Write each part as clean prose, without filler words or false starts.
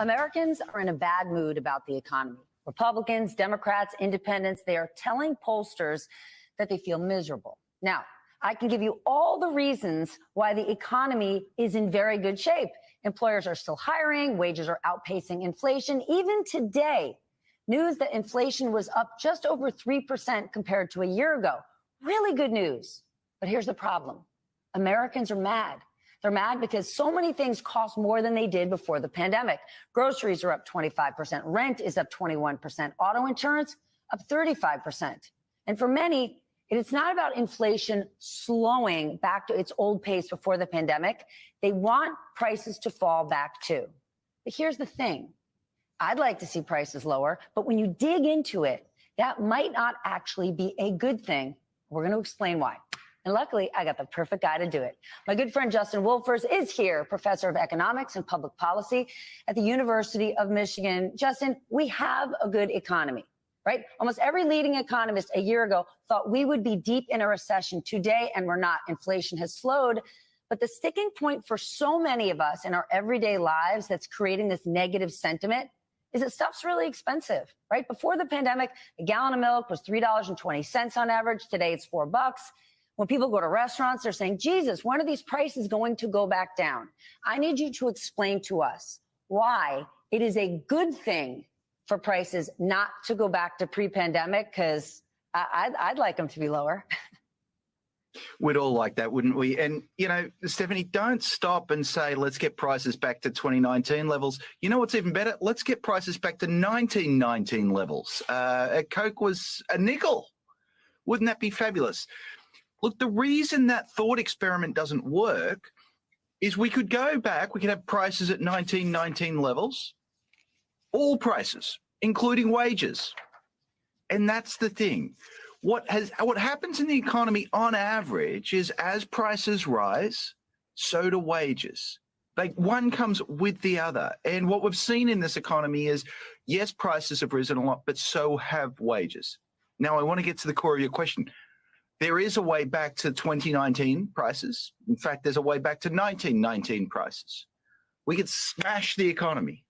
Americans are in a bad mood about the economy. Republicans, Democrats, independents, they are telling pollsters that they feel miserable. Now, I can give you all the reasons why the economy is in very good shape. Employers are still hiring, wages are outpacing inflation. Even today, news that inflation was up just over 3% compared to a year ago. Really good news. But here's the problem. Americans are mad. They're mad because so many things cost more than they did before the pandemic. Groceries are up 25%. Rent is up 21%. Auto insurance up 35%. And for many, it's not about inflation slowing back to its old pace before the pandemic. They want prices to fall back too. But here's the thing. I'd like to see prices lower, but when you dig into it, that might not actually be a good thing. We're going to explain why. And luckily, I got the perfect guy to do it. My good friend Justin Wolfers is here, professor of economics and public policy at the University of Michigan. Justin, we have a good economy, right? Almost every leading economist a year ago thought we would be deep in a recession today, and we're not. Inflation has slowed. But the sticking point for so many of us in our everyday lives that's creating this negative sentiment is that stuff's really expensive, right? Before the pandemic, a gallon of milk was $3.20 on average. Today, it's $4. When people go to restaurants, they're saying, Jesus, when are these prices going to go back down? I need you to explain to us why it is a good thing for prices not to go back to pre-pandemic, because I'd like them to be lower. We'd all like that, wouldn't we? And, you know, Stephanie, don't stop and say, let's get prices back to 2019 levels. You know what's even better? Let's get prices back to 1919 levels. Coke was a nickel. Wouldn't that be fabulous? Look, the reason that thought experiment doesn't work is we could go back, we could have prices at 1919 levels, all prices, including wages. And that's the thing. What happens in the economy on average is as prices rise, so do wages. Like one comes with the other. And what we've seen in this economy is, yes, prices have risen a lot, but so have wages. Now, I want to get to the core of your question. There is a way back to 2019 prices. In fact, there's a way back to 1919 prices. We could smash the economy.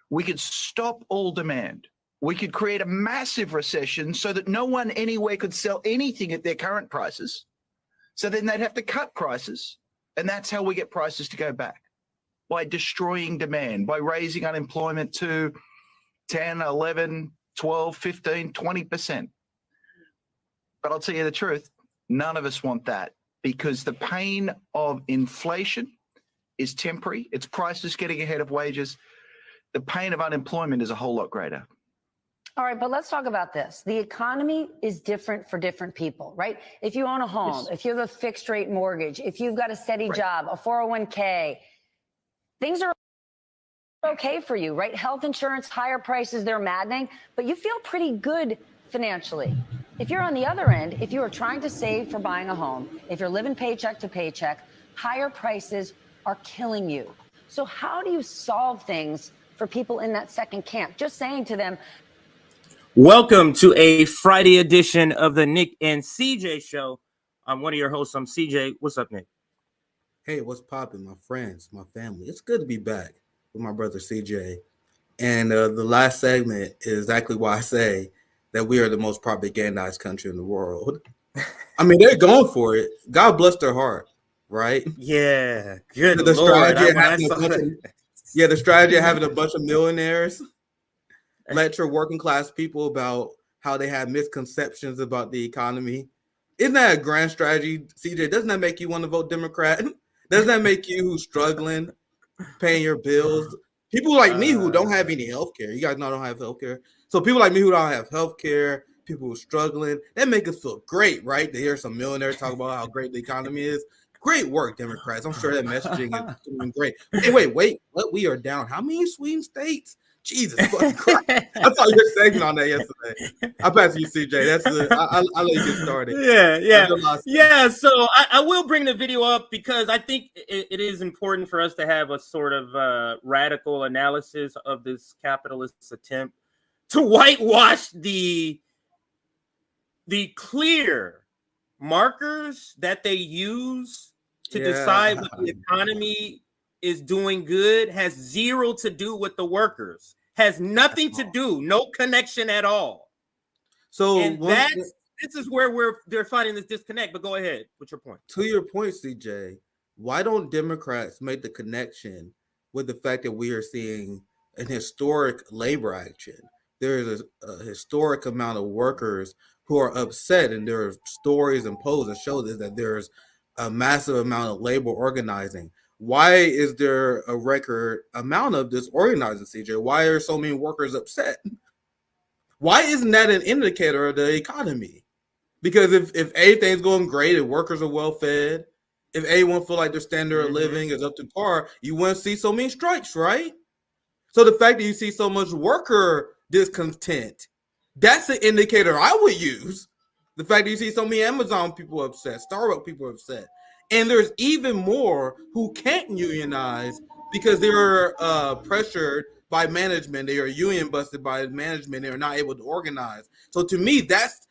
We could stop all demand. We could create a massive recession so that no one anywhere could sell anything at their current prices. So then they'd have to cut prices. And that's how we get prices to go back, by destroying demand, by raising unemployment to 10, 11, 12, 15, 20%. But I'll tell you the truth, none of us want that, because the pain of inflation is temporary. It's prices getting ahead of wages. The pain of unemployment is a whole lot greater. All right, but let's talk about this. The economy is different for different people, right? If you own a home, yes, if you have a fixed rate mortgage, if you've got a steady job, a 401k, things are okay for you, right? Health insurance, higher prices, they're maddening, but you feel pretty good financially. If you're on the other end, if you are trying to save for buying a home, if you're living paycheck to paycheck, higher prices are killing you. So how do you solve things for people in that second camp? Just saying to them, welcome to a Friday edition of the Nick and CJ show. I'm one of your hosts. I'm CJ. What's up, Nick? Hey, what's popping, my friends, my family? It's good to be back with my brother CJ. And the last segment is exactly why I say that we are the most propagandized country in the world. I mean, they're going for it. God bless their heart, right? Yeah, good the Lord. The strategy of having a bunch of millionaires lecture working class people about how they have misconceptions about the economy. Isn't that a grand strategy, CJ? Doesn't that make you want to vote Democrat? Doesn't that make you who's struggling, paying your bills? People like me who don't have any health care. You guys know I don't have health care. So people like me who don't have health care, people who are struggling, that make us feel great, right? To hear some millionaires talk about how great the economy is. Great work, Democrats. I'm sure that messaging is doing great. Hey, wait. What? We are down how many swing states? Jesus fucking Christ. I saw your segment on that yesterday. I'll pass you, CJ. I'll let you get started. Yeah. So I will bring the video up because I think it is important for us to have a sort of radical analysis of this capitalist attempt to whitewash the clear markers that they use to decide what the economy is doing good has zero to do with the workers. Has nothing to do, no connection at all. So And this is where they're finding this disconnect. But go ahead. What's your point? To your point, CJ, why don't Democrats make the connection with the fact that we are seeing an historic labor action? There is a historic amount of workers who are upset, and there are stories and polls that show this, that there's a massive amount of labor organizing. Why is there a record amount of this organizing, CJ? Why are so many workers upset? Why isn't that an indicator of the economy? Because if everything's going great, if workers are well fed, if everyone feel like their standard of living is up to par, you wouldn't see so many strikes, right? So the fact that you see so much worker discontent, that's an indicator I would use. The fact that you see so many Amazon people upset, Starbucks people upset. And there's even more who can't unionize because they're pressured by management. They are union busted by management. They are not able to organize. So to me, that's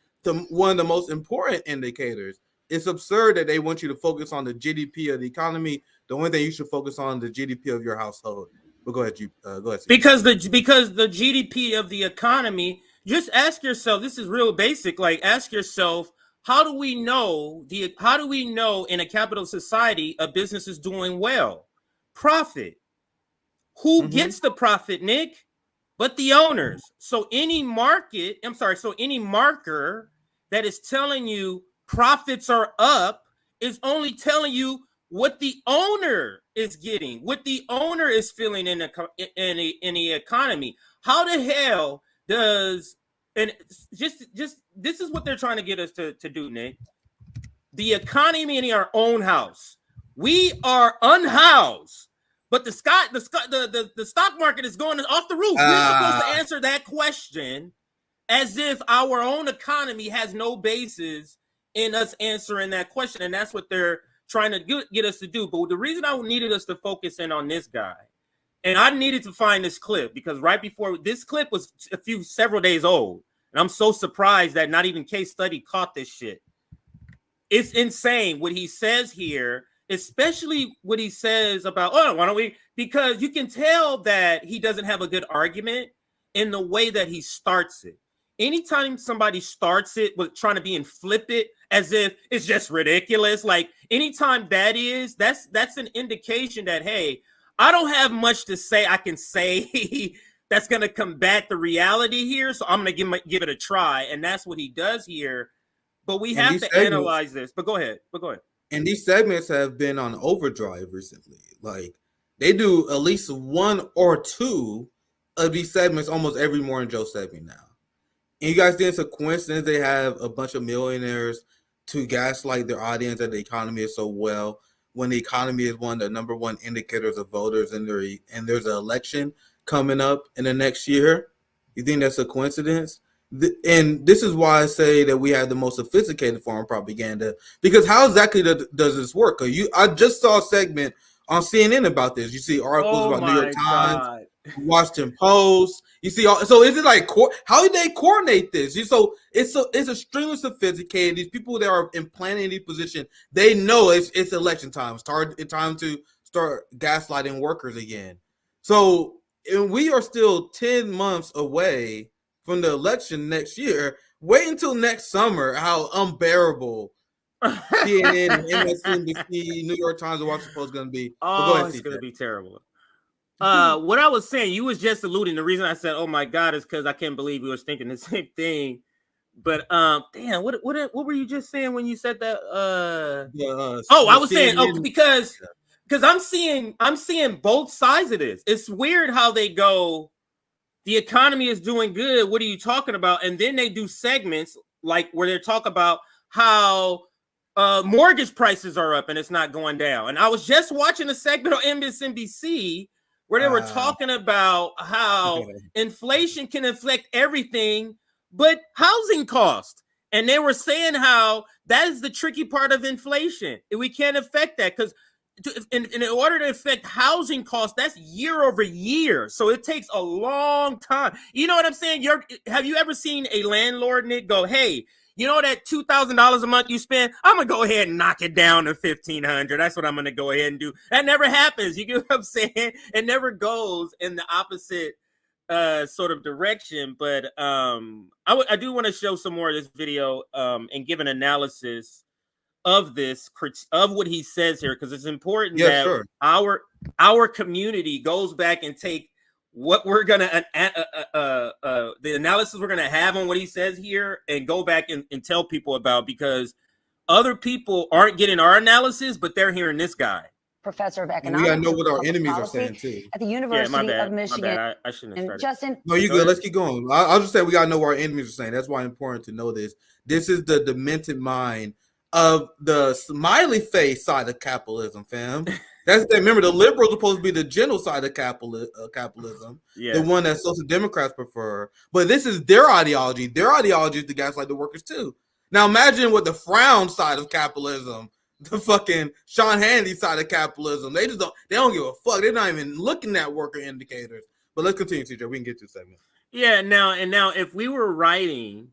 one of the most important indicators. It's absurd that they want you to focus on the GDP of the economy. The only thing you should focus on is the GDP of your household. But go ahead, go ahead. Because the GDP of the economy. Just ask yourself. This is real basic. Like, ask yourself, how do we know in a capitalist society a business is doing well? Profit. Who gets the profit, Nick? But the owners. So any marker that is telling you profits are up is only telling you what the owner is getting, what the owner is feeling in the economy. How the hell does, and just this is what they're trying to get us to do, Nick. The economy in our own house. We are unhoused. But the stock market is going off the roof. We're supposed to answer that question as if our own economy has no basis in us answering that question. And that's what they're trying to get us to do. But the reason I needed us to focus in on this guy, and I needed to find this clip because right before this clip was several days old. And I'm so surprised that not even Case Study caught this shit. It's insane what he says here. Especially what he says about, why don't we? Because you can tell that he doesn't have a good argument in the way that he starts it. Anytime somebody starts it with trying to be and flip it as if it's just ridiculous, like anytime that's an indication that, hey, I don't have much to say. I can say that's going to combat the reality here. So I'm going to give it a try. And that's what he does here. But we have to analyze this. But go ahead. And these segments have been on overdrive recently. Like, they do at least one or two of these segments almost every morning Joe segment now. And you guys think it's a coincidence they have a bunch of millionaires to gaslight their audience that the economy is so well when the economy is one of the number one indicators of voters and there's an election coming up in the next year? You think that's a coincidence? And this is why I say that we have the most sophisticated form of propaganda, because how exactly does this work? I just saw a segment on CNN about this. You see articles about New York Times, Washington Post. You see, so is it like how do they coordinate this? So it's extremely sophisticated. These people that are planning these positions, they know it's election time. It's time to start gaslighting workers again. So and we are still 10 months away from the election next year. Wait until next summer how unbearable CNN, MSNBC, New York Times, and Washington Post is going to be. It's going to be terrible. What I was saying, you was just alluding. The reason I said, "Oh my God," is because I can't believe we was thinking the same thing. But damn, what were you just saying when you said that? I was saying, because I'm seeing both sides of this. It's weird how they go, the economy is doing good. What are you talking about? And then they do segments like where they talk about how mortgage prices are up and it's not going down. And I was just watching a segment on MSNBC where they were talking about how inflation can affect everything but housing cost. And they were saying how that is the tricky part of inflation. We can't affect that because in order to affect housing costs, that's year over year. So it takes a long time. You know what I'm saying? Have you ever seen a landlord, Nick, go, hey, you know that $2,000 a month you spend, I'm gonna go ahead and knock it down to $1,500. That's what I'm gonna go ahead and do. That never happens. You get what I'm saying? It never goes in the opposite sort of direction. But I do want to show some more of this video and give an analysis of this, of what he says here, because it's important that our community goes back and take what we're gonna the analysis we're gonna have on what he says here and go back and tell people about, because other people aren't getting our analysis, but they're hearing this guy. Professor of economics. We gotta know what our enemies are saying too. At the University of Michigan. I shouldn't have started. Justin, no, you good. Let's keep going. I'll just say we gotta know what our enemies are saying. That's why it's important to know this. This is the demented mind of the smiley face side of capitalism, fam. Remember, the liberals are supposed to be the gentle side of capitalism, the one that social democrats prefer. But this is their ideology. Their ideology is to gaslight the workers too. Now imagine what the frown side of capitalism, the fucking Sean Hannity side of capitalism. They don't give a fuck. They're not even looking at worker indicators. But let's continue, TJ. We can get to the segment. Yeah. Now, if we were writing,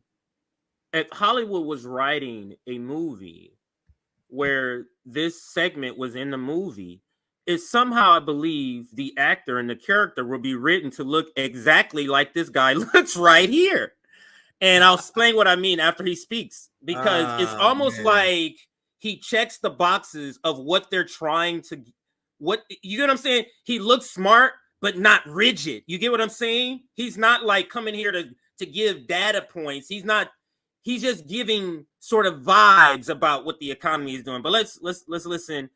if Hollywood was writing a movie where this segment was in the movie, is somehow I believe the actor and the character will be written to look exactly like this guy looks right here. And I'll explain what I mean after he speaks, because it's almost like he checks the boxes of what they're trying to, you get what I'm saying? He looks smart, but not rigid. You get what I'm saying? He's not like coming here to give data points. He's just giving sort of vibes about what the economy is doing. But let's listen.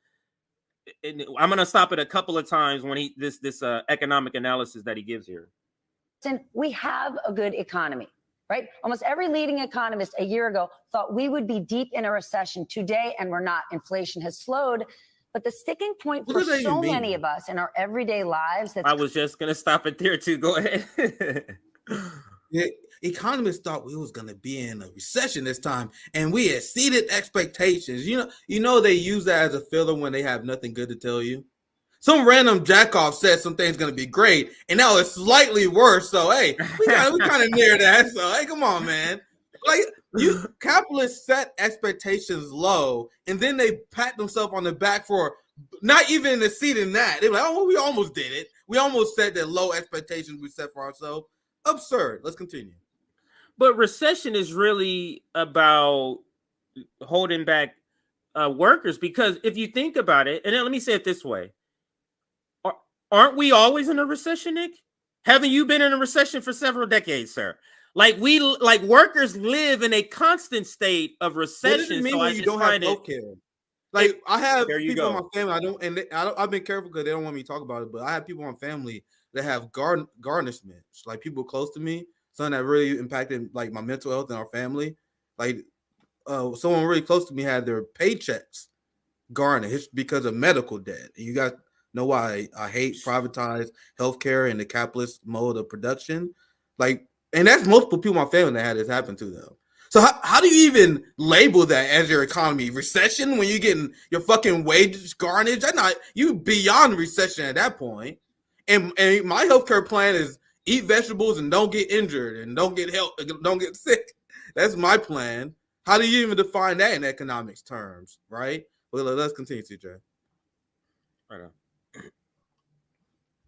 I'm going to stop it a couple of times when this economic analysis that he gives here. We have a good economy, right? Almost every leading economist a year ago thought we would be deep in a recession today, and we're not. Inflation has slowed. But the sticking point for so many of us in our everyday lives. I was just going to stop it there too. Go ahead. Economists thought we was going to be in a recession this time, and we exceeded expectations. You know they use that as a filler when they have nothing good to tell you. Some random jackoff said something's going to be great, and now it's slightly worse. So hey, we kind of near that. So hey, come on, man. Like, capitalists set expectations low, and then they pat themselves on the back for not even exceeding that. They're like, oh, we almost did it. We almost set the low expectations we set for ourselves. Absurd. Let's continue. But recession is really about holding back workers, because if you think about it, and then let me say it this way. Aren't we always in a recession, Nick? Haven't you been in a recession for several decades, sir? Like workers live in a constant state of recession. What does it mean when you don't have healthcare? Like, I have people in my family. I've been careful because they don't want me to talk about it. But I have people in my family that have garnishments, like people close to me, something that really impacted like my mental health and our family. Like, someone really close to me had their paychecks garnished because of medical debt. And you guys know why I hate privatized healthcare and the capitalist mode of production. Like, and that's multiple people in my family that had this happen to them. So how do you even label that as your economy? Recession when you're getting your fucking wages garnished? You beyond recession at that point. And my healthcare plan is eat vegetables and don't get injured and don't get sick. That's my plan. How do you even define that in economics terms, right? Well, let's continue, CJ. Right on.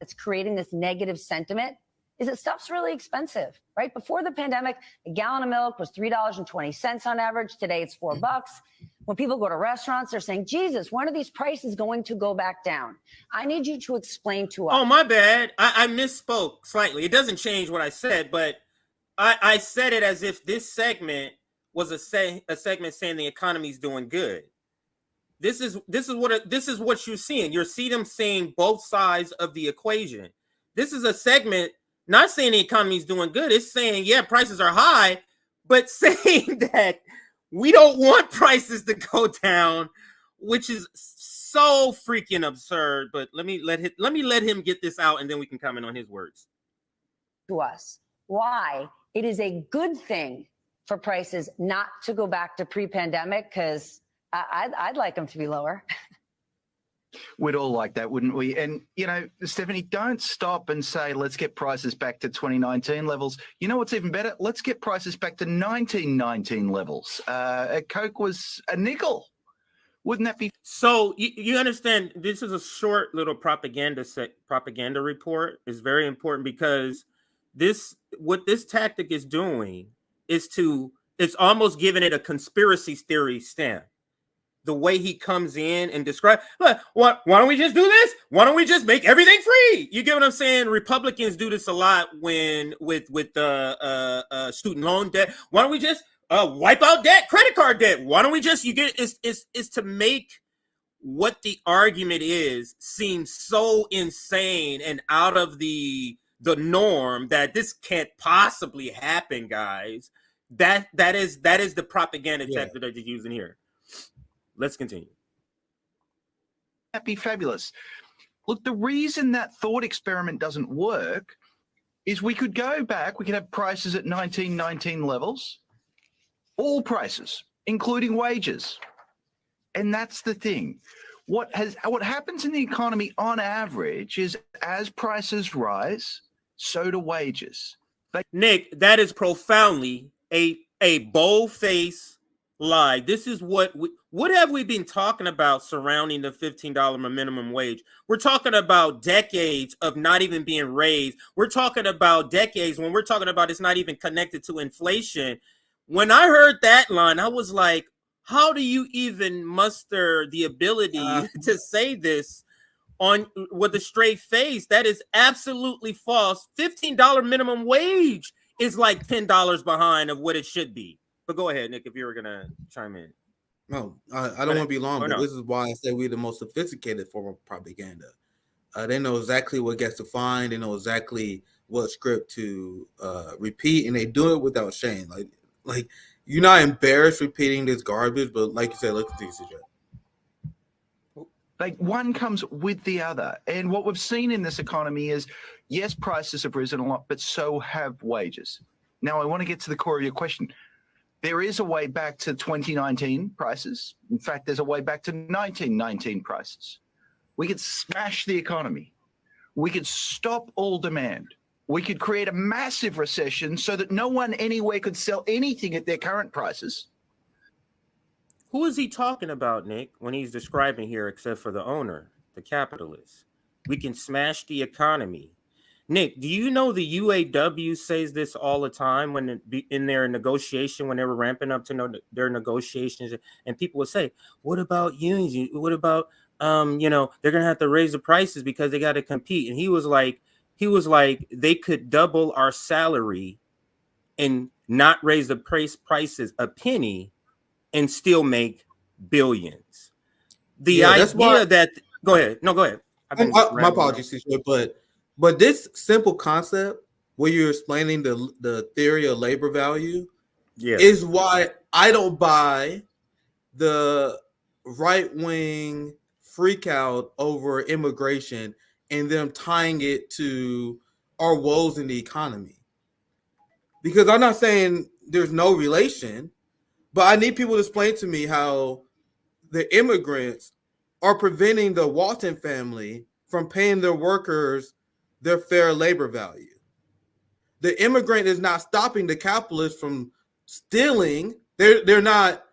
It's creating this negative sentiment is that stuff's really expensive, right? Before the pandemic, a gallon of milk was $3.20 on average. Today, it's $4. When people go to restaurants, they're saying, Jesus, when are these prices going to go back down? I need you to explain to us. Oh, my bad. I misspoke slightly. It doesn't change what I said, but I said it as if this segment was a segment saying the economy's doing good. This is what you're seeing. You're seeing them saying both sides of the equation. This is a segment not saying the economy's doing good. It's saying, yeah, prices are high, but saying that we don't want prices to go down, which is so freaking absurd. But let me let him get this out, and then we can comment on his words. To us, why it is a good thing for prices not to go back to pre-pandemic, because I'd like them to be lower. We'd all like that, wouldn't we? And, Stephanie, don't stop and say, let's get prices back to 2019 levels. You know what's even better? Let's get prices back to 1919 levels. Coke was a nickel. Wouldn't that be? So you understand this is a short little propaganda report. Is very important because what this tactic is doing is it's almost giving it a conspiracy theory stamp. The way he comes in and describe, why don't we just do this? Why don't we just make everything free? You get what I'm saying? Republicans do this a lot when with student loan debt. Why don't we just wipe out debt, credit card debt? Why don't we just it's to make what the argument is seem so insane and out of the norm that this can't possibly happen, guys. That is the propaganda tactic that you're using here. Let's continue. That'd be fabulous. Look, the reason that thought experiment doesn't work is we could go back, we could have prices at 1919 levels, all prices, including wages. And that's the thing. What happens in the economy on average is as prices rise, so do wages. Nick, that is profoundly a bold-faced lie. This is what have we been talking about surrounding the $15 minimum wage? We're talking about decades of not even being raised. We're talking about decades when we're talking about it's not even connected to inflation. When I heard that line, I was like, how do you even muster the ability to say this with a straight face? That is absolutely false. $15 minimum wage is like $10 behind of what it should be. But go ahead, Nick, if you were going to chime in. No, I don't want to be long, but this is why I say we're the most sophisticated form of propaganda. They know exactly what gets defined. They know exactly what script to repeat, and they do it without shame. Like you're not embarrassed repeating this garbage, but like you said, look at these. Like one comes with the other. And what we've seen in this economy is, yes, prices have risen a lot, but so have wages. Now, I want to get to the core of your question. There is a way back to 2019 prices. In fact, there's a way back to 1919 prices. We could smash the economy. We could stop all demand. We could create a massive recession so that no one anywhere could sell anything at their current prices. Who is he talking about, Nick, when he's describing here, except for the owner, the capitalist? We can smash the economy. Nick, do you know the UAW says this all the time when in their negotiation, when they were ramping up to their negotiations, and people would say, what about unions? What about, they're going to have to raise the prices because they got to compete. And he was like, they could double our salary and not raise the prices a penny and still make billions. The idea that, go ahead. No, go ahead. My apologies, CJ, but this simple concept where you're explaining the theory of labor value is why I don't buy the right-wing freak out over immigration and them tying it to our woes in the economy. Because I'm not saying there's no relation, but I need people to explain to me how the immigrants are preventing the Walton family from paying their workers their fair labor value. The immigrant is not stopping the capitalists from stealing. They're not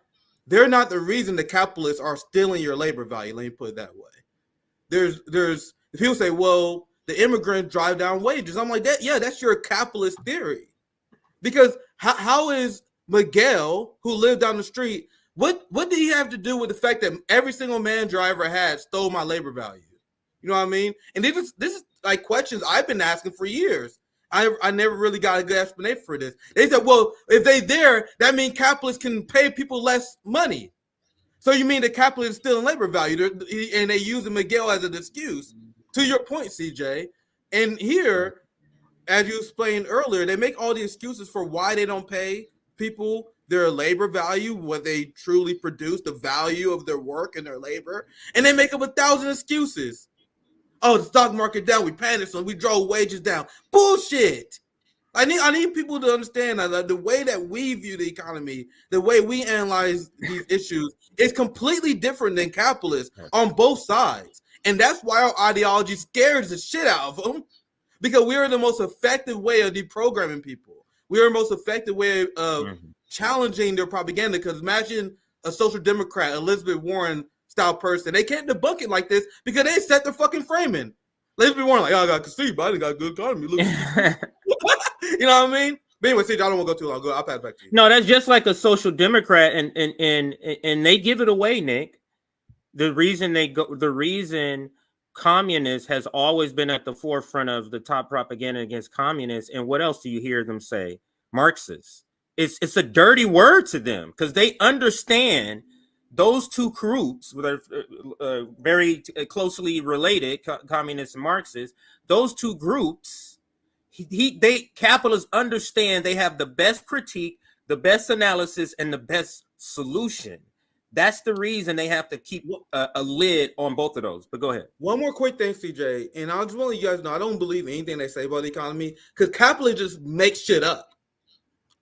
the reason the capitalists are stealing your labor value. Let me put it that way. There's people say, well, the immigrants drive down wages. I'm like, that's your capitalist theory. Because how is Miguel, who lived down the street, what did he have to do with the fact that every single man driver had stole my labor value? You know what I mean? And this is like questions I've been asking for years. I never really got a good explanation for this. They said, well, if they there, that means capitalists can pay people less money. So you mean the capitalists stealing labor value, and they using Miguel as an excuse. To your point, CJ. And here, as you explained earlier, they make all the excuses for why they don't pay people their labor value, what they truly produce, the value of their work and their labor, and they make up 1,000 excuses. Oh, the stock market down, we panicked, so we drove wages down. Bullshit. I need people to understand that the way that we view the economy, the way we analyze these issues is completely different than capitalists on both sides. And that's why our ideology scares the shit out of them, because we are the most effective way of deprogramming people. We are the most effective way of challenging their propaganda. Because imagine a social democrat, Elizabeth Warren style person. They can't debunk it like this because they set their fucking framing. Elizabeth Warren, like, oh, I got Steve Biden got a good economy. Look. You know what I mean? But anyway, CJ, I don't want to go too long. I'll pass back to you. No, that's just like a social democrat, and they give it away, Nick. The reason communists has always been at the forefront of the top propaganda against communists. And what else do you hear them say? Marxists. It's a dirty word to them because they understand those two groups, that are very closely related, communists and Marxists. Those two groups, capitalists understand they have the best critique, the best analysis, and the best solution. That's the reason they have to keep a lid on both of those. But go ahead. One more quick thing, CJ, and I just want to let you guys know I don't believe anything they say about the economy because capitalists just make shit up,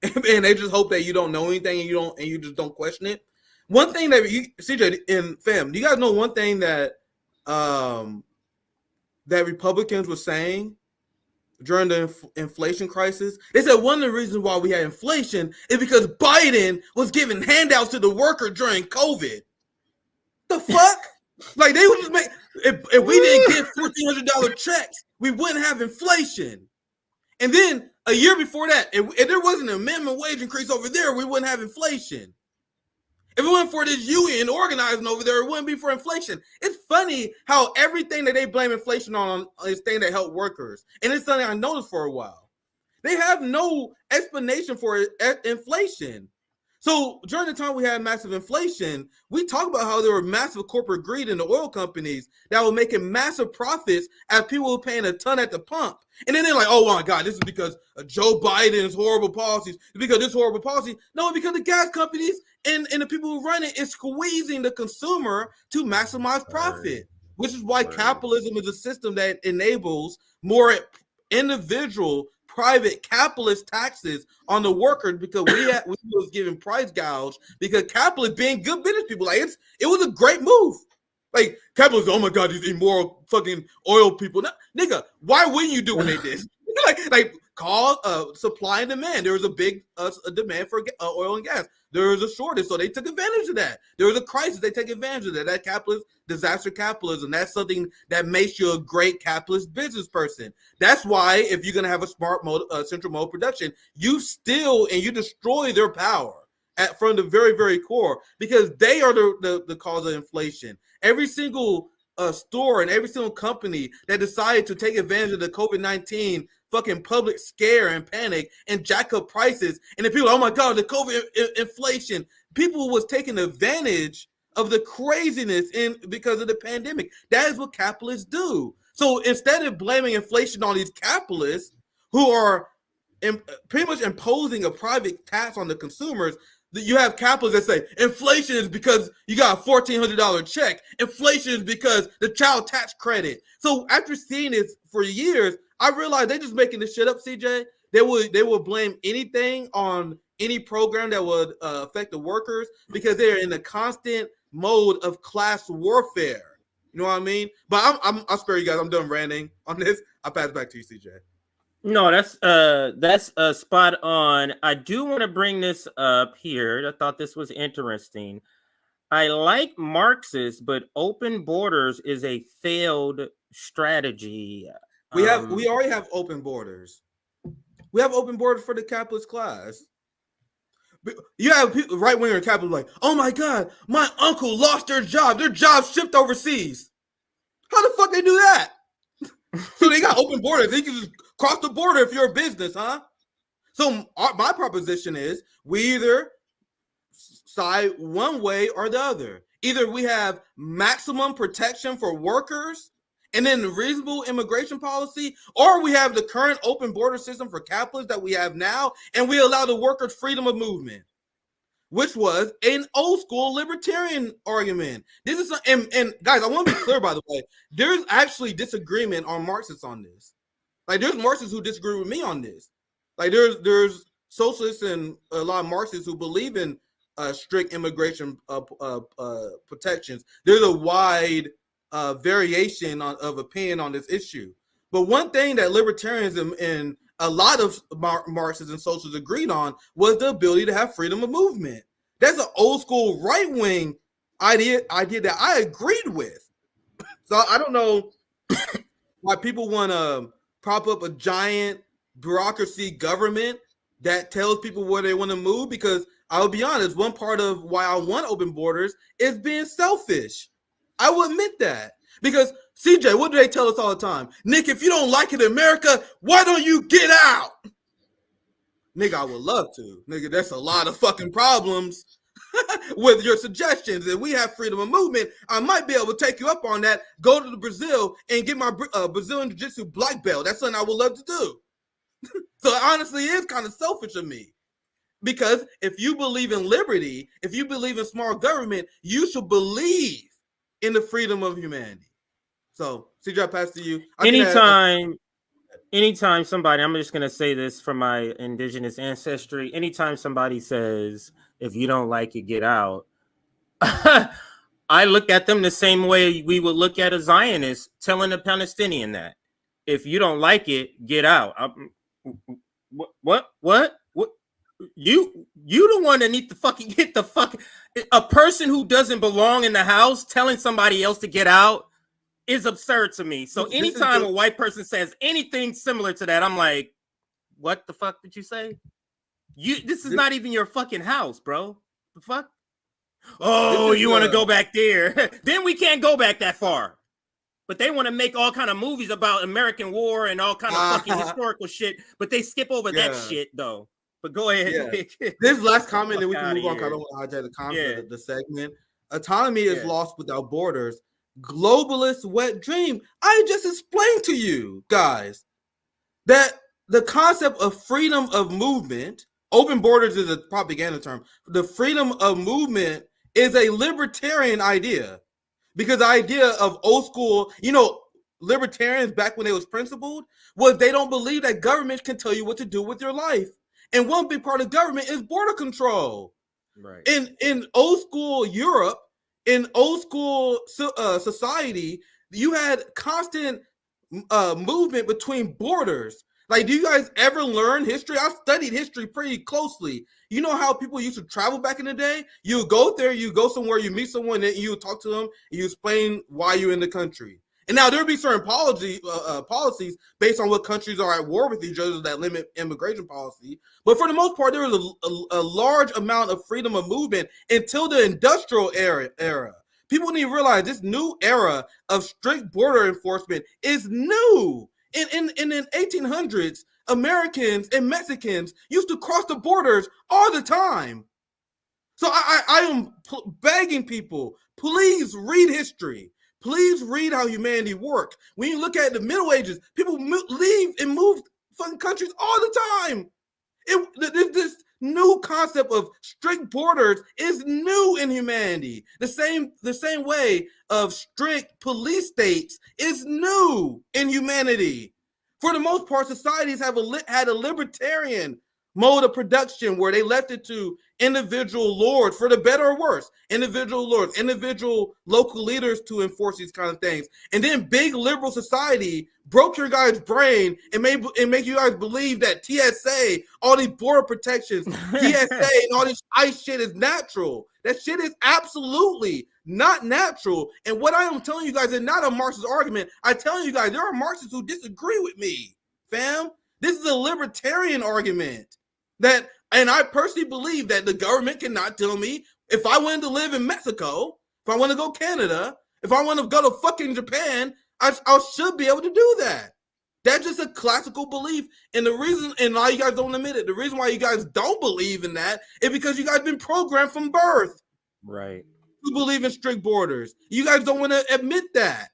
and they just hope that you don't know anything and you just don't question it. One thing that CJ and fam, do you guys know one thing that that Republicans were saying during the inflation crisis? They said one of the reasons why we had inflation is because Biden was giving handouts to the worker during COVID. The fuck? Like they would just make if we didn't get $1,400 checks, we wouldn't have inflation. And then a year before that, if there wasn't an minimum wage increase over there, we wouldn't have inflation. If it wasn't for this union organizing over there, it wouldn't be for inflation. It's funny how everything that they blame inflation on is thing that help workers. And it's something I noticed for a while. They have no explanation for inflation. So during the time we had massive inflation, we talked about how there were massive corporate greed in the oil companies that were making massive profits as people were paying a ton at the pump. And then they're like, oh my God, this is because of Joe Biden's horrible policies. It's because of this horrible policy. No, because the gas companies and the people who run it is squeezing the consumer to maximize profit, which is why capitalism is a system that enables more individual private capitalist taxes on the workers, because we was giving price gouge because capitalists being good business people. Like it was a great move. Like capitalists, oh my God, these immoral fucking oil people. No, nigga, why wouldn't you do what they did? like call supply and demand. There was a big a demand for oil and gas. There was a shortage, so they took advantage of that. There was a crisis, they take advantage of that. That capitalist disaster capitalism. That's something that makes you a great capitalist business person. That's why if you're gonna have a smart mode, central mode production, you steal and you destroy their power from the very, very core, because they are the cause of inflation. Every single store and every single company that decided to take advantage of the COVID-19 fucking public scare and panic and jack up prices, and the people, oh my God, the COVID inflation, people was taking advantage of the craziness because of the pandemic. That is what capitalists do. So instead of blaming inflation on these capitalists who are pretty much imposing a private tax on the consumers, you have capitalists that say inflation is because you got a $1,400 check. Inflation is because the child tax credit. So after seeing this for years, I realized they're just making this shit up, CJ. They would blame anything on any program that would affect the workers because they're in a constant mode of class warfare. You know what I mean? But I'll spare you guys. I'm done ranting on this. I'll pass it back to you, CJ. No, that's spot on. I do want to bring this up here. I thought this was interesting. I like Marxists, but open borders is a failed strategy. We already have open borders. We have open borders for the capitalist class. You have people, right winger capital, like, oh my God, my uncle lost their job. Their job shipped overseas. How the fuck they do that? So they got open borders. They can just cross the border if you're a business, huh? So my proposition is we either side one way or the other. Either we have maximum protection for workers and then reasonable immigration policy, or we have the current open border system for capitalists that we have now, and we allow the workers freedom of movement, which was an old school libertarian argument. This is and guys, I want to be clear, by the way, there's actually disagreement on Marxists on this. Like there's Marxists who disagree with me on this. Like there's socialists and a lot of Marxists who believe in strict immigration protections. There's a wide variation of opinion on this issue. But one thing that libertarians and a lot of Marxists and socialists agreed on was the ability to have freedom of movement. That's an old school right wing idea that I agreed with. So I don't know why people want to prop up a giant bureaucracy government that tells people where they want to move, because I'll be honest, one part of why I want open borders is being selfish. I will admit that. Because CJ, what do they tell us all the time? Nick, if you don't like it in America, why don't you get out? Nigga, I would love to. Nigga, that's a lot of fucking problems with your suggestions. If we have freedom of movement, I might be able to take you up on that, go to Brazil and get my Brazilian Jiu-Jitsu black belt. That's something I would love to do. So it honestly is kind of selfish of me. Because if you believe in liberty, if you believe in small government, you should believe in the freedom of humanity. So, CJ, I pass to you. Anytime somebody, I'm just going to say this from my indigenous ancestry, anytime somebody says, if you don't like it, get out, I look at them the same way we would look at a Zionist telling a Palestinian that. If you don't like it, get out. What? You the one that need to fucking get the fucking... A person who doesn't belong in the house telling somebody else to get out is absurd to me. So anytime a white person says anything similar to that, I'm like, what the fuck did you say? This is not even your fucking house, bro. The fuck? Oh, you want to go back there? Then we can't go back that far. But they want to make all kind of movies about American war and all kind of fucking historical shit, but they skip over that shit though. But go ahead. Yeah. This last comment, and we can move on because I don't want to hijack the comment, the segment. Autonomy is lost without borders. Globalist wet dream. I just explained to you guys that the concept of freedom of movement, open borders is a propaganda term. The freedom of movement is a libertarian idea, because the idea of old school, libertarians back when they was principled, was they don't believe that government can tell you what to do with your life. And one big part of government is border control. Right. In old school Europe, in old school society, you had constant movement between borders. Like, do you guys ever learn history? I studied history pretty closely. You know how people used to travel back in the day? You go there, you go somewhere, you meet someone, and you talk to them, and you explain why you're in the country. And now there'll be certain policies based on what countries are at war with each other that limit immigration policy. But for the most part, there was a large amount of freedom of movement until the industrial era. People need to realize this new era of strict border enforcement is new. In the 1800s, Americans and Mexicans used to cross the borders all the time. So I am begging people, please read history. Please read how humanity worked. When you look at the Middle Ages, people leave and move fucking countries all the time. This new concept of strict borders is new in humanity. The same way of strict police states is new in humanity. For the most part, societies have had a libertarian mode of production where they left it to individual lords, for the better or worse, individual lords, individual local leaders to enforce these kind of things. And then big liberal society broke your guys' brain and make you guys believe that TSA, all these border protections, TSA and all this ICE shit is natural. That shit is absolutely not natural. And what I am telling you guys is not a Marxist argument. I'm telling you guys, there are Marxists who disagree with me, fam. This is a libertarian argument. And I personally believe that the government cannot tell me if I wanted to live in Mexico, if I want to go Canada, if I want to go to fucking Japan, I should be able to do that. That's just a classical belief. And the reason, and all you guys don't admit it, the reason why you guys don't believe in that is because you guys been programmed from birth. Right. To believe in strict borders. You guys don't want to admit that.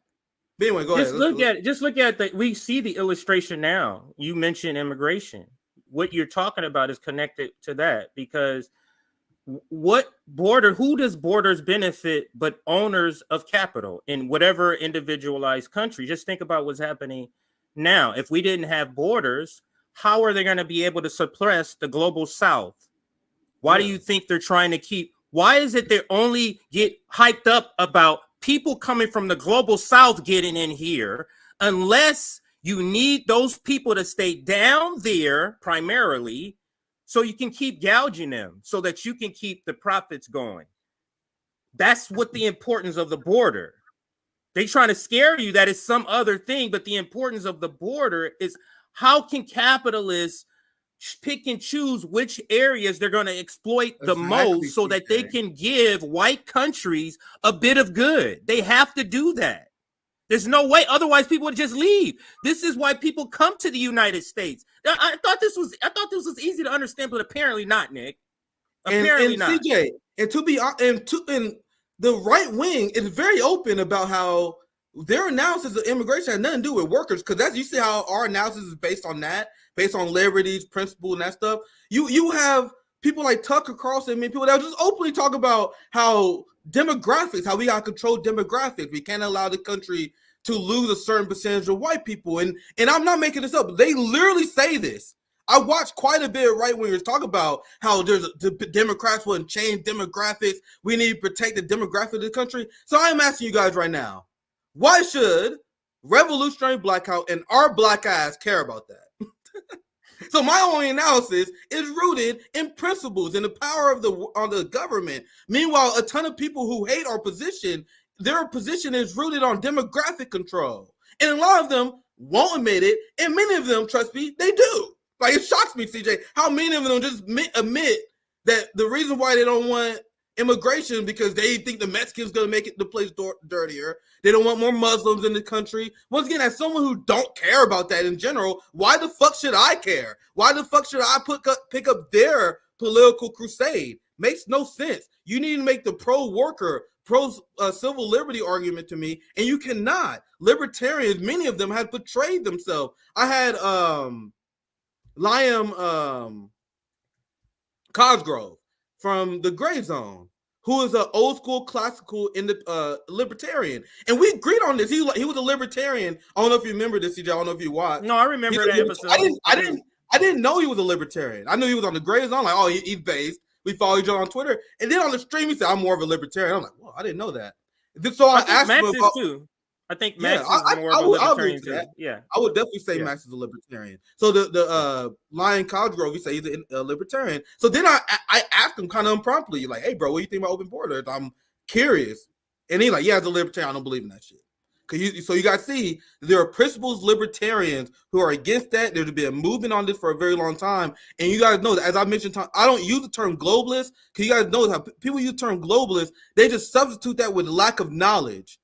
But anyway, go ahead. Just look at we see the illustration now. You mentioned immigration. What you're talking about is connected to that, because who does borders benefit but owners of capital in whatever individualized country? Just think about what's happening now. If we didn't have borders, how are they going to be able to suppress the global south? Why do you think they're trying to keep? Why is it they only get hyped up about people coming from the global south getting in here unless you need those people to stay down there primarily so you can keep gouging them so that you can keep the profits going. That's what the importance of the border. They trying to scare you that it's some other thing, but the importance of the border is how can capitalists pick and choose which areas they're going to exploit the most so that they can give white countries a bit of good. They have to do that. There's no way. Otherwise, people would just leave. This is why people come to the United States. I thought this was easy to understand, but apparently not, Nick. Apparently not. CJ, and the right wing is very open about how their analysis of immigration has nothing to do with workers, because that's, you see how our analysis is based on that, based on liberties, principle, and that stuff. You have people like Tucker Carlson, people that just openly talk about how demographics, how we got to control demographics. We can't allow the country to lose a certain percentage of white people. And I'm not making this up. They literally say this. I watched quite a bit of right-wingers talk about how the Democrats wouldn't change demographics. We need to protect the demographics of the country. So I'm asking you guys right now, why should revolutionary blackout and our black eyes care about that? So my only analysis is rooted in principles and the power of the government. Meanwhile, a ton of people who hate our position, their position is rooted on demographic control. And a lot of them won't admit it, and many of them, trust me, they do. Like, it shocks me, CJ, how many of them just admit that the reason why they don't want immigration because they think the Mexicans going to make the place dirtier. They don't want more Muslims in the country. Once again, as someone who don't care about that in general, why the fuck should I care? Why the fuck should I pick up their political crusade? Makes no sense. You need to make the pro-worker, pro-civil liberty argument to me, and you cannot. Libertarians, many of them have betrayed themselves. I had Liam Cosgrove from the Gray Zone, who is an old school classical in the libertarian, and we agreed on this. He was a libertarian. I don't know if you remember this, CJ. I don't know if you watched. No, I remember that episode. I didn't know he was a libertarian. I knew he was on the Gray Zone. Like, oh, he's based. We follow each other on Twitter, and then on the stream he said, "I'm more of a libertarian." I'm like, well, I didn't know that. So I asked Max him about, too. I think Max is more of a libertarian too. Yeah, I would definitely say Max is a libertarian. So the Lion Cosgrove, we say he's a libertarian. So then I asked him kind of impromptu, like, "Hey, bro, what do you think about open borders?" I'm curious, and he's like, "Yeah, as a libertarian, I don't believe in that shit." So you guys see, there are principles libertarians who are against that. There's been a movement on this for a very long time, and you guys know that, as I mentioned, I don't use the term globalist because you guys know how people use the term globalist. They just substitute that with lack of knowledge.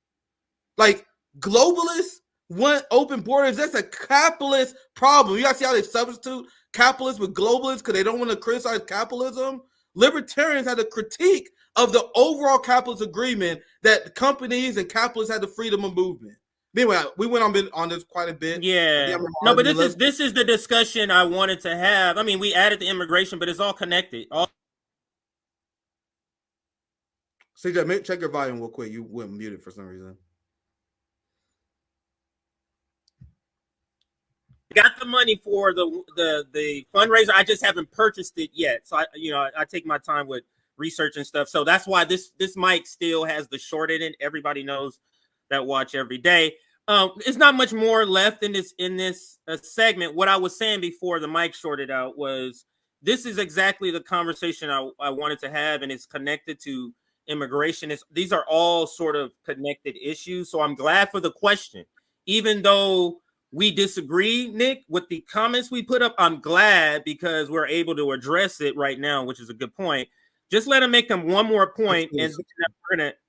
Like, globalists want open borders. That's a capitalist problem. You guys see how they substitute capitalists with globalists because they don't want to criticize capitalism? Libertarians had a critique of the overall capitalist agreement that companies and capitalists had the freedom of movement. Anyway, we went on this quite a bit. Yeah. No, but this is the discussion I wanted to have. I mean, we added the immigration, but it's all connected. CJ, check your volume real quick. You went muted for some reason. Got the money for the fundraiser. I just haven't purchased it yet. So I take my time with research and stuff. So that's why this mic still has the short in it. Everybody knows that watch every day. It's not much more left in this segment. What I was saying before the mic shorted out was this is exactly the conversation I wanted to have, and it's connected to immigration. These are all sort of connected issues. So I'm glad for the question, even though we disagree, Nick, with the comments we put up. I'm glad because we're able to address it right now, which is a good point. Just let him make them one more point, and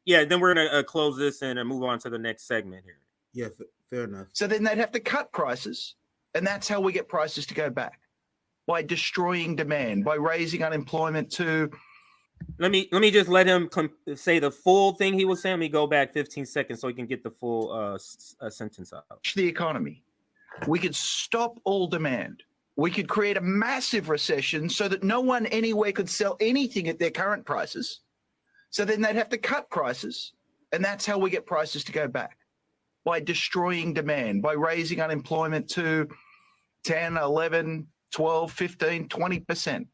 then we're gonna close this and move on to the next segment here. Yeah, fair enough. So then they'd have to cut prices, and that's how we get prices to go back, by destroying demand, by raising unemployment to. Let me just let him say the full thing he was saying. Let me go back 15 seconds so he can get the full sentence out. The economy. We could stop all demand. We could create a massive recession so that no one anywhere could sell anything at their current prices. So then they'd have to cut prices, and that's how we get prices to go back, by destroying demand, by raising unemployment to 10, 11, 12, 15, 20%.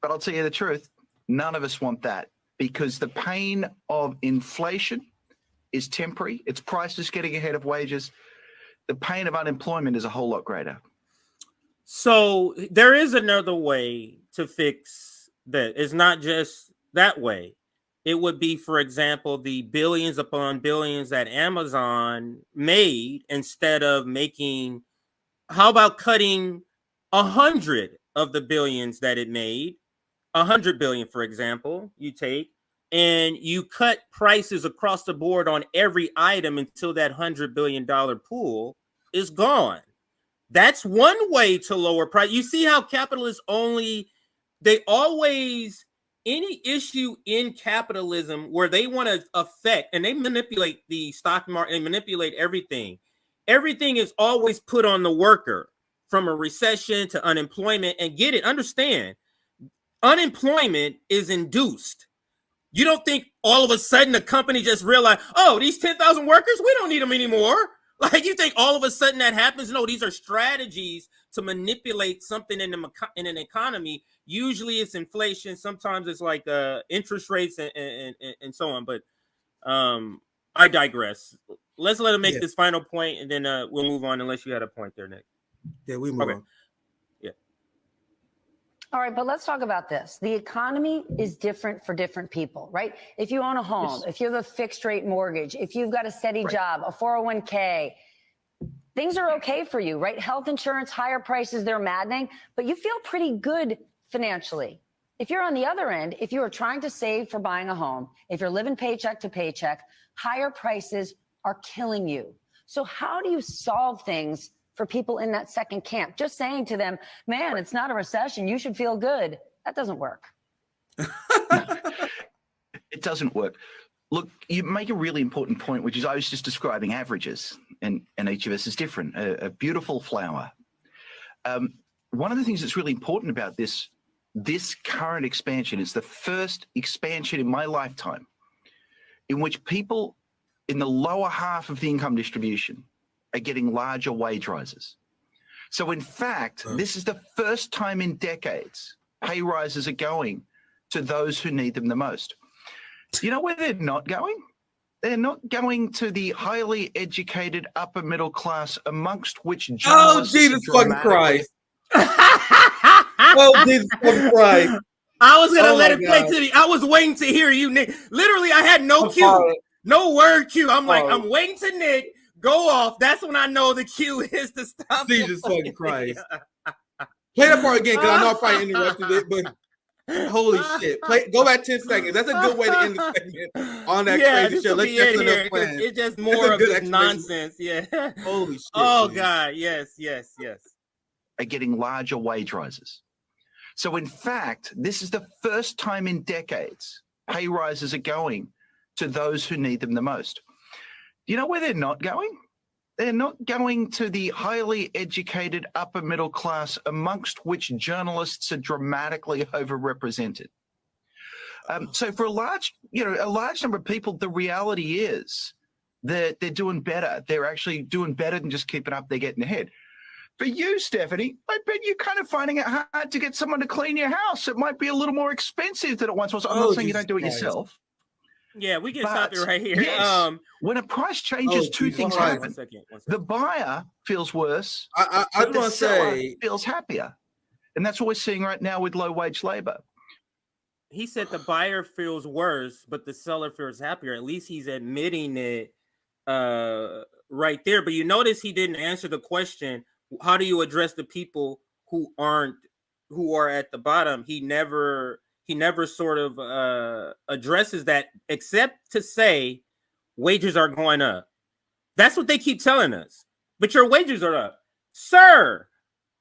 But I'll tell you the truth, none of us want that. because the pain of inflation is temporary. It's prices getting ahead of wages. The pain of unemployment is a whole lot greater. So there is another way to fix that. It's not just that way. It would be, for example, the billions upon billions that Amazon made instead of making. How about cutting 100 of the billions that it made? 100 billion, for example, you take and you cut prices across the board on every item until that $100 billion pool is gone. That's one way to lower price. You see how capitalists they always, any issue in capitalism where they want to affect and they manipulate the stock market and manipulate everything. Everything is always put on the worker, from a recession to unemployment. And understand, unemployment is induced. You don't think all of a sudden the company just realized, oh, these 10,000 workers, we don't need them anymore. Like, you think all of a sudden that happens? No, these are strategies to manipulate something in an economy. Usually it's inflation. Sometimes it's like interest rates and so on. But I digress. Let's let him make this final point, and then we'll move on, unless you had a point there, Nick. Yeah, we move on. Yeah. All right, but let's talk about this. The economy is different for different people, right? If you own a home, if you have a fixed rate mortgage, if you've got a steady job, a 401k, things are okay for you, right? Health insurance, higher prices, they're maddening, but you feel pretty good financially. If you're on the other end, if you are trying to save for buying a home, if you're living paycheck to paycheck, higher prices are killing you. So how do you solve things for people in that second camp? Just saying to them, man, it's not a recession, you should feel good. That doesn't work. It doesn't work. Look, you make a really important point, which is I was just describing averages, and each of us is different. A beautiful flower. One of the things that's really important about this current expansion is the first expansion in my lifetime in which people in the lower half of the income distribution are getting larger wage rises. So in fact, this is the first time in decades pay rises are going to those who need them the most. You know where they're not going? They're not going to the highly educated upper middle class, amongst which journalists Jesus fucking Christ. Oh, Jesus fucking Christ. I was going to let it play to the, I was waiting to hear you, Nick. Literally, I had no cue, no word cue. I'm like, I'm waiting to Nick go off. That's when I know the cue is to stop. Jesus fucking Christ. Play that part again, because I know I probably interrupted it, but holy shit. Go back 10 seconds. That's a good way to end the segment on that crazy shit. Let's get to the plan. It's just more of this nonsense. Yeah. Holy shit. Oh, man. God. Yes. Are getting larger wage rises. So in fact, this is the first time in decades pay rises are going to those who need them the most. You know where they're not going? They're not going to the highly educated upper middle class, amongst which journalists are dramatically overrepresented. So for a large number of people, the reality is that they're doing better. They're actually doing better than just keeping up. They're getting ahead. For you, Stephanie, I bet you're kind of finding it hard to get someone to clean your house. It might be a little more expensive than it once was. I'm not saying you don't do it yourself. Yeah, we can stop it right here. Yes, when a price changes, two things happen. One second. The buyer feels worse. I but the want to seller say feels happier, and that's what we're seeing right now with low wage labor. He said the buyer feels worse, but the seller feels happier. At least he's admitting it right there. But you notice he didn't answer the question. How do you address the people who are at the bottom? He never sort of addresses that, except to say wages are going up. That's what they keep telling us. But your wages are up. Sir,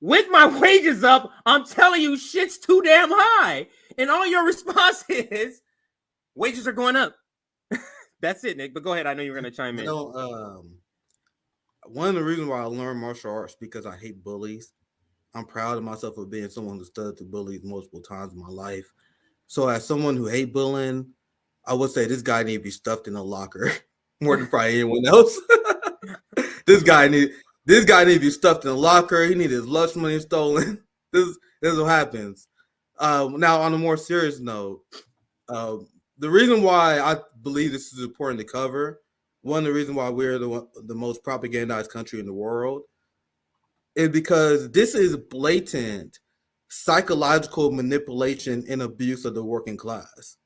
with my wages up, I'm telling you shit's too damn high. And all your response is wages are going up. That's it, Nick. But go ahead. I know you're going to chime in. One of the reasons why I learned martial arts because I hate bullies. I'm proud of myself for being someone who studied the bullies multiple times in my life. So as someone who hate bullying, I would say this guy need to be stuffed in a locker more than probably anyone else. This guy need to be stuffed in a locker. He need his lunch money stolen. This is what happens. Now on a more serious note, the reason why I believe this is important to cover, one of the reasons why we're the most propagandized country in the world, is because this is blatant psychological manipulation and abuse of the working class.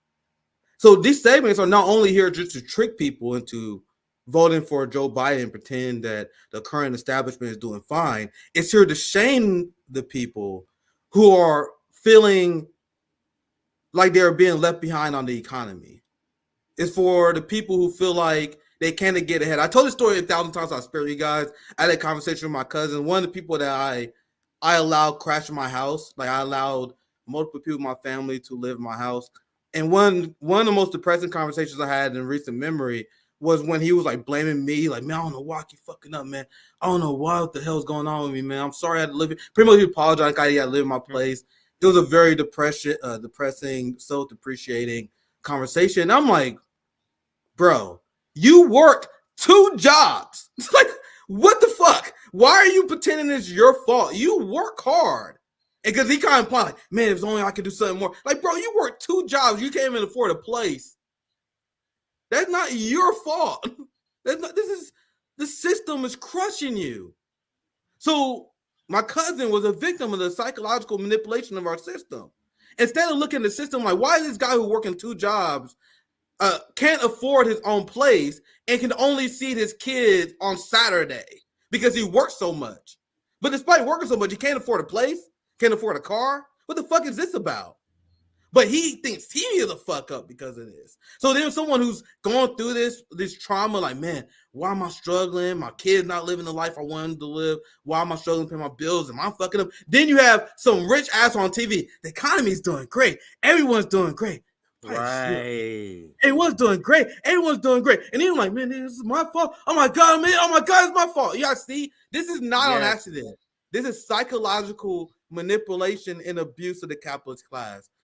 So these segments are not only here just to trick people into voting for Joe Biden and pretend that the current establishment is doing fine. It's here to shame the people who are feeling like they're being left behind on the economy. It's for the people who feel like they can't get ahead. I told this story 1,000 times. I'll spare you guys. I had a conversation with my cousin. One of the people that I allowed crash in my house. Like, I allowed multiple people in my family to live in my house. And one of the most depressing conversations I had in recent memory was when he was like blaming me, like, man, I don't know why I keep fucking up, man. I don't know what the hell's going on with me, man. I'm sorry I had to live it. Pretty much he apologized. I had to live in my place. It was a very depressing, self-depreciating conversation. And I'm like, bro, you worked 2 jobs. It's like, what the fuck? Why are you pretending it's your fault? You work hard. And because he kind of implied, like, man, if only I could do something more. Like, bro, you worked 2 jobs. You can't even afford a place. That's not your fault. The system is crushing you. So my cousin was a victim of the psychological manipulation of our system. Instead of looking at the system like, why is this guy who working 2 jobs can't afford his own place and can only see his kids on Saturday because he works so much? But despite working so much, he can't afford a place, can't afford a car. What the fuck is this about? But he thinks he is the fuck up because of this. So there's someone who's going through this trauma, like, man, why am I struggling? My kid's not living the life I wanted to live. Why am I struggling to pay my bills? Am I fucking up? Then you have some rich ass on TV. The economy's doing great. Everyone's doing great. Right. Everyone's doing great. Everyone's doing great. And then you're like, man, this is my fault. Oh my God, man. Oh my God, it's my fault. Yeah, see, this is not on accident. This is psychological manipulation and abuse of the capitalist class.